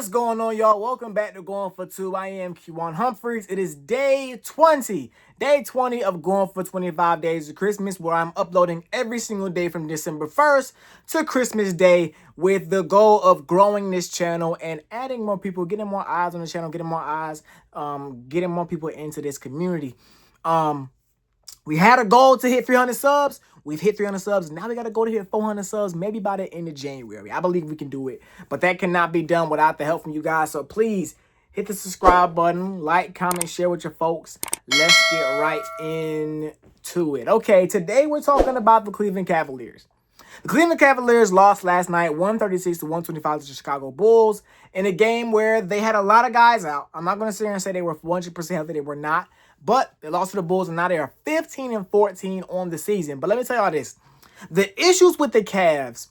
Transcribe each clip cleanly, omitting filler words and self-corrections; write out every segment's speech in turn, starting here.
What's going on, y'all? Welcome back to Going for Two. I am Q1 Humphreys. It is day 20 of Going for 25 Days of Christmas, where I'm uploading every single day from December 1st to Christmas Day with the goal of growing this channel and adding more people, getting more eyes on the channel, getting more eyes, getting more people into this community. We had a goal to hit 300 subs. We've hit 300 subs. Now we got to go to hit 400 subs, maybe by the end of January. I believe we can do it, but that cannot be done without the help from you guys. So please hit the subscribe button, like, comment, share with your folks. Let's get right into it. Okay, today we're talking about the Cleveland Cavaliers. The Cleveland Cavaliers lost last night 136 to 125 to the Chicago Bulls in a game where they had a lot of guys out. I'm not going to sit here and say they were 100% healthy. They were not. But they lost to the Bulls, and now they are 15-14 on the season. But let me tell y'all this. The issues with the Cavs,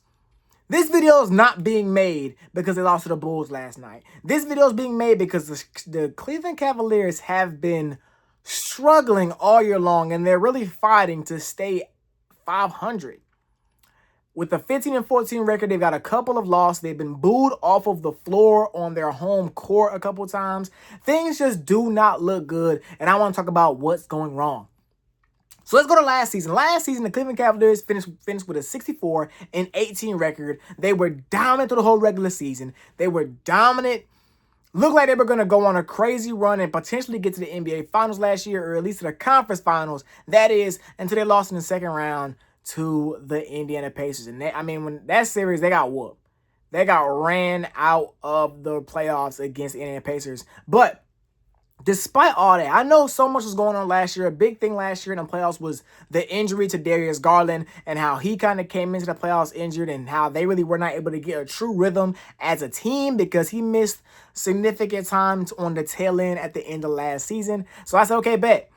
this video is not being made because they lost to the Bulls last night. This video is being made because the Cleveland Cavaliers have been struggling all year long, and they're really fighting to stay 500. With the 15-14 record, they've got a couple of losses. They've been booed off of the floor on their home court a couple times. Things just do not look good, and I want to talk about what's going wrong. So let's go to last season. Last season, the Cleveland Cavaliers finished with a 64-18 record. They were dominant through the whole regular season. They were dominant. Looked like they were going to go on a crazy run and potentially get to the NBA Finals last year, or at least to the Conference Finals. That is, until they lost in the second round to the Indiana Pacers. And when that series, they got whooped. They got ran out of the playoffs against the Indiana Pacers. But despite all that, I know so much was going on last year. A big thing last year in the playoffs was the injury to Darius Garland and how he kind of came into the playoffs injured and how they really were not able to get a true rhythm as a team because he missed significant times on the tail end at the end of last season. So I said, okay, bet.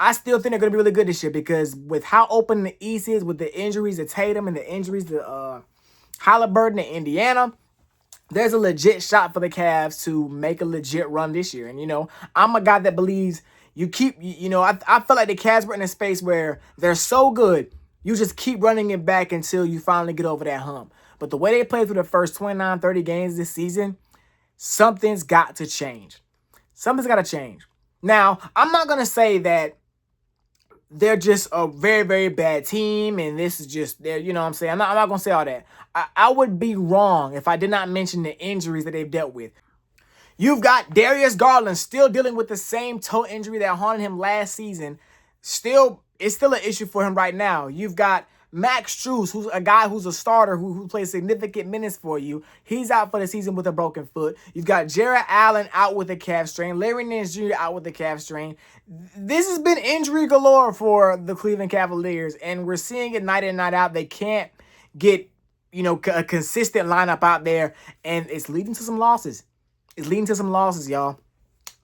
I still think they're going to be really good this year because with how open the East is, with the injuries to Tatum and the injuries to Halliburton and Indiana, there's a legit shot for the Cavs to make a legit run this year. And, I'm a guy that believes I feel like the Cavs were in a space where they're so good, you just keep running it back until you finally get over that hump. But the way they played through the first 29, 30 games this season, something's got to change. Something's got to change. Now, I'm not going to say that they're just a very, very bad team, and this is just, you know what I'm saying? I'm not going to say all that. I would be wrong if I did not mention the injuries that they've dealt with. You've got Darius Garland still dealing with the same toe injury that haunted him last season. It's still an issue for him right now. You've got Max Strus, who's a guy who's a starter who plays significant minutes for you. He's out for the season with a broken foot. You've got Jarrett Allen out with a calf strain. Larry Nance Jr. out with a calf strain. This has been injury galore for the Cleveland Cavaliers, and we're seeing it night in, night out. They can't get, a consistent lineup out there, and it's leading to some losses. It's leading to some losses, y'all.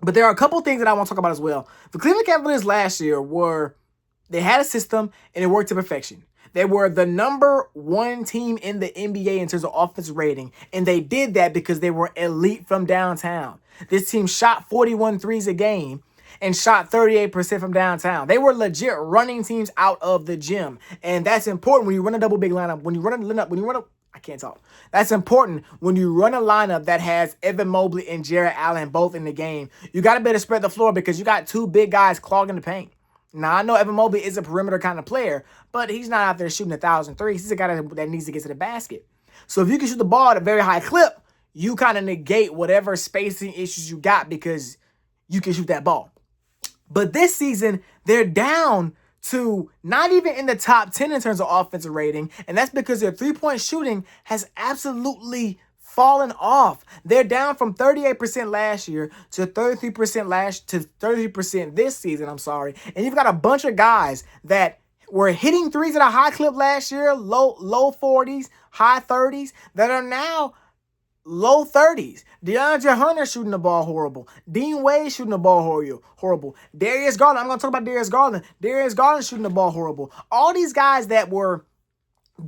But there are a couple things that I want to talk about as well. The Cleveland Cavaliers last year they had a system, and it worked to perfection. They were the number one team in the NBA in terms of offensive rating, and they did that because they were elite from downtown. This team shot 41 threes a game and shot 38% from downtown. They were legit running teams out of the gym, and that's important when you run a double big lineup. That's important when you run a lineup that has Evan Mobley and Jarrett Allen both in the game. You got to be able to spread the floor because you got two big guys clogging the paint. Now, I know Evan Mobley is a perimeter kind of player, but he's not out there shooting 1,000 threes. He's a guy that needs to get to the basket. So if you can shoot the ball at a very high clip, you kind of negate whatever spacing issues you got because you can shoot that ball. But this season, they're down to not even in the top 10 in terms of offensive rating, and that's because their three-point shooting has absolutely fallen off. They're down from 38% last year to 33% this season, And you've got a bunch of guys that were hitting threes at a high clip last year, low 40s, high 30s, that are now low 30s. DeAndre Hunter shooting the ball horrible. Dean Wade shooting the ball horrible. Darius Garland, I'm going to talk about Darius Garland. Darius Garland shooting the ball horrible. All these guys that were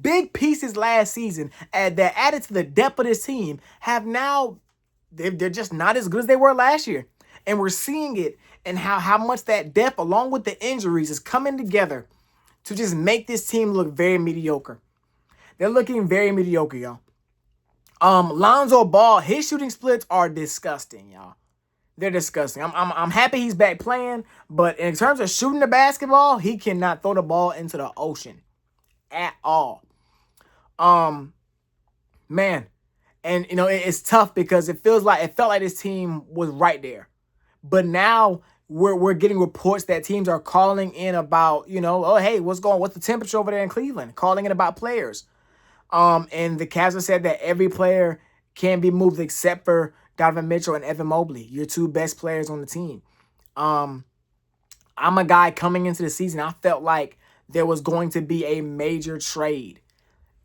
big pieces last season that added to the depth of this team have now, they're just not as good as they were last year. And we're seeing it and how much that depth along with the injuries is coming together to just make this team look very mediocre. They're looking very mediocre, y'all. Lonzo Ball, his shooting splits are disgusting, y'all. They're disgusting. I'm happy he's back playing, but in terms of shooting the basketball, he cannot throw the ball into the ocean at all. Um, man, and it's tough because it felt like this team was right there, but now we're getting reports that teams are calling in about oh hey what's the temperature over there in Cleveland, calling in about players. And the Cavs have said that every player can be moved except for Donovan Mitchell and Evan Mobley, your two best players on the team. I'm a guy coming into the season. I felt like there was going to be a major trade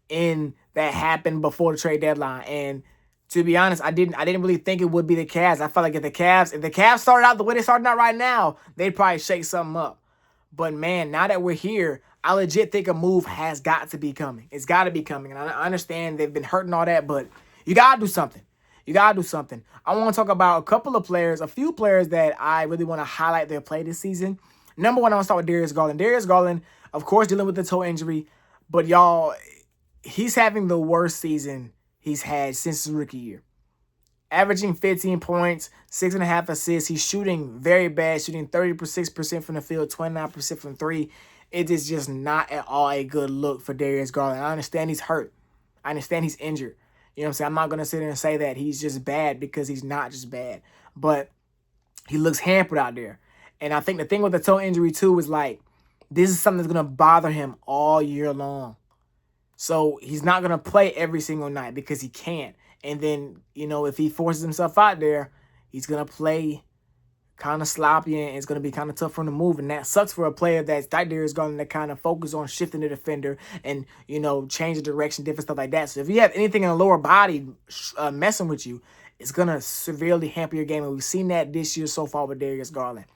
in that happened before the trade deadline. And to be honest, I didn't really think it would be the Cavs. I felt like if the Cavs started out the way they're starting out right now, they'd probably shake something up. But man, now that we're here, I legit think a move has got to be coming. It's got to be coming. And I understand they've been hurting all that, but you got to do something. You got to do something. I want to talk about a few players that I really want to highlight their play this season. Number one, I want to start with Darius Garland. Darius Garland, of course, dealing with the toe injury, but y'all, he's having the worst season he's had since his rookie year. Averaging 15 points, 6.5 assists. He's shooting very bad, shooting 36% from the field, 29% from three. It is just not at all a good look for Darius Garland. I understand he's hurt. I understand he's injured. You know what I'm saying? I'm not going to sit there and say that he's just bad because he's not just bad. But he looks hampered out there. And I think the thing with the toe injury, too, is like this is something that's going to bother him all year long. So he's not going to play every single night because he can't. And then, if he forces himself out there, he's going to play kind of sloppy and it's going to be kind of tough for him to move. And that sucks for a player that's like Darius Garland to kind of focus on shifting the defender and, change the direction, different stuff like that. So if you have anything in the lower body messing with you, it's going to severely hamper your game. And we've seen that this year so far with Darius Garland.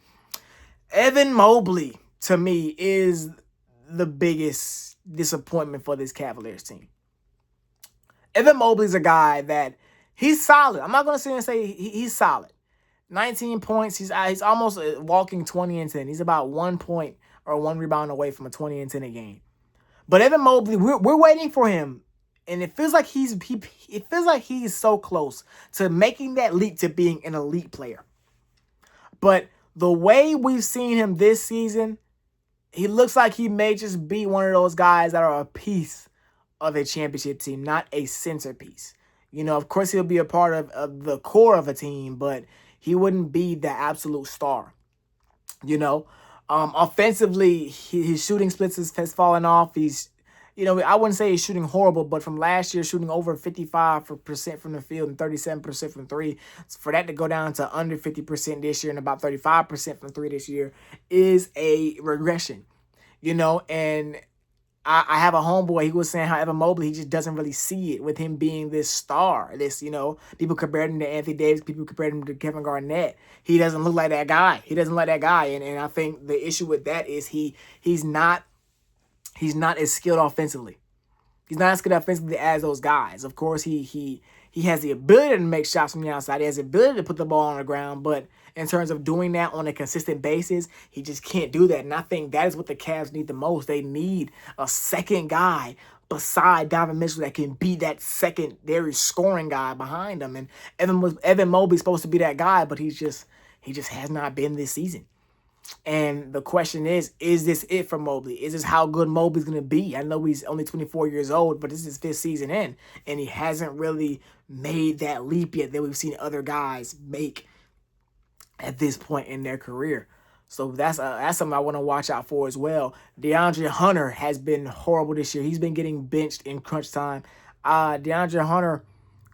Evan Mobley, to me, is the biggest disappointment for this Cavaliers team. Evan Mobley's a guy that he's solid. I'm not going to sit and say he's solid. 19 points. He's almost walking 20 and 10. He's about 1 point or 1 rebound away from a 20 and 10 a game. But Evan Mobley, we're waiting for him, and it feels like he's so close to making that leap to being an elite player. But the way we've seen him this season, he looks like he may just be one of those guys that are a piece of a championship team, not a centerpiece. Of course, he'll be a part of the core of a team, but he wouldn't be the absolute star. Offensively, his shooting splits has fallen off. He's, I wouldn't say he's shooting horrible, but from last year, shooting over 55% from the field and 37% from three, for that to go down to under 50% this year and about 35% from three this year is a regression. And I have a homeboy, he was saying how Evan Mobley, he just doesn't really see it with him being this star. People compared him to Anthony Davis, people compared him to Kevin Garnett. He doesn't look like that guy. And I think the issue with that is he's not as skilled offensively. He's not as good offensively as those guys. Of course, he has the ability to make shots from the outside. He has the ability to put the ball on the ground, but in terms of doing that on a consistent basis, he just can't do that. And I think that is what the Cavs need the most. They need a second guy beside Donovan Mitchell that can be that secondary scoring guy behind him. And Evan Mobley's supposed to be that guy, but he just has not been this season. And the question is this it for Mobley? Is this how good Mobley's going to be? I know he's only 24 years old, but this is his 5th season in, and he hasn't really made that leap yet that we've seen other guys make at this point in their career. So that's something I want to watch out for as well. DeAndre Hunter has been horrible this year. He's been getting benched in crunch time. DeAndre Hunter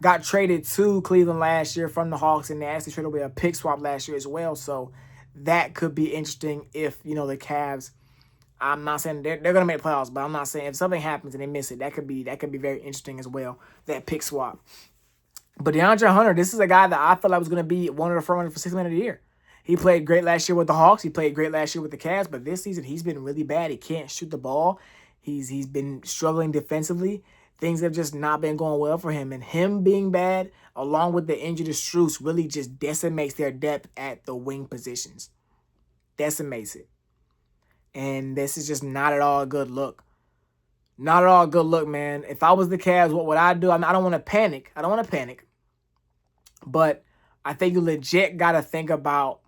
got traded to Cleveland last year from the Hawks, and they actually traded away a pick swap last year as well. So that could be interesting if, the Cavs, I'm not saying they're going to make playoffs, but I'm not saying if something happens and they miss it, that could be very interesting as well, that pick swap. But DeAndre Hunter, this is a guy that I felt like was going to be one of the frontrunners for 6th man of the year. He played great last year with the Hawks. He played great last year with the Cavs, but this season he's been really bad. He can't shoot the ball. He's been struggling defensively. Things have just not been going well for him. And him being bad, along with the injury to Strus, really just decimates their depth at the wing positions. Decimates it. And this is just not at all a good look. Not at all a good look, man. If I was the Cavs, what would I do? I don't want to panic. I don't want to panic. But I think you legit got to think about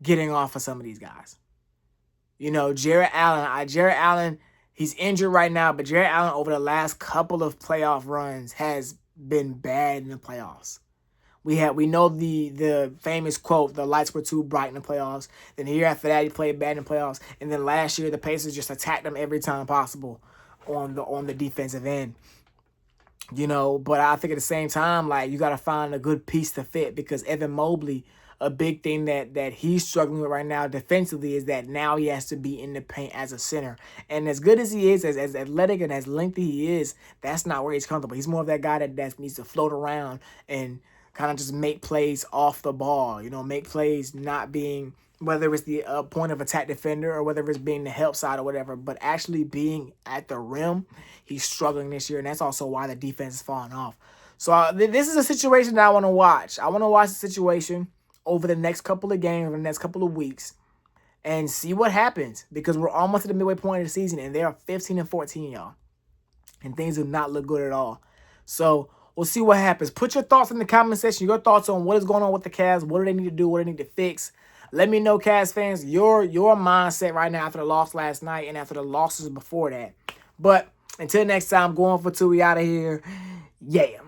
getting off of some of these guys. You know, Jarrett Allen, he's injured right now, but Jarrett Allen over the last couple of playoff runs has been bad in the playoffs. We know the famous quote, the lights were too bright in the playoffs. Then the year after that, he played bad in the playoffs. And then last year, the Pacers just attacked him every time possible on the defensive end. You know, but I think at the same time, like, you got to find a good piece to fit, because Evan Mobley, a big thing that he's struggling with right now defensively is that now he has to be in the paint as a center. And as good as he is, as athletic and as lengthy he is, that's not where he's comfortable. He's more of that guy that needs to float around and kind of just make plays off the ball, you know, make plays not being, whether it's the point of attack defender or whether it's being the help side or whatever, but actually being at the rim. He's struggling this year, and that's also why the defense is falling off. So this is a situation that I want to watch. I want to watch the situation over the next couple of games, over the next couple of weeks, and see what happens, because we're almost at the midway point of the season, and they are 15-14, y'all. And things do not look good at all. So we'll see what happens. Put your thoughts in the comment section, your thoughts on what is going on with the Cavs, what do they need to do, what do they need to fix. Let me know, Cavs fans, your mindset right now after the loss last night and after the losses before that. But until next time, going for two, we out of here. Yeah.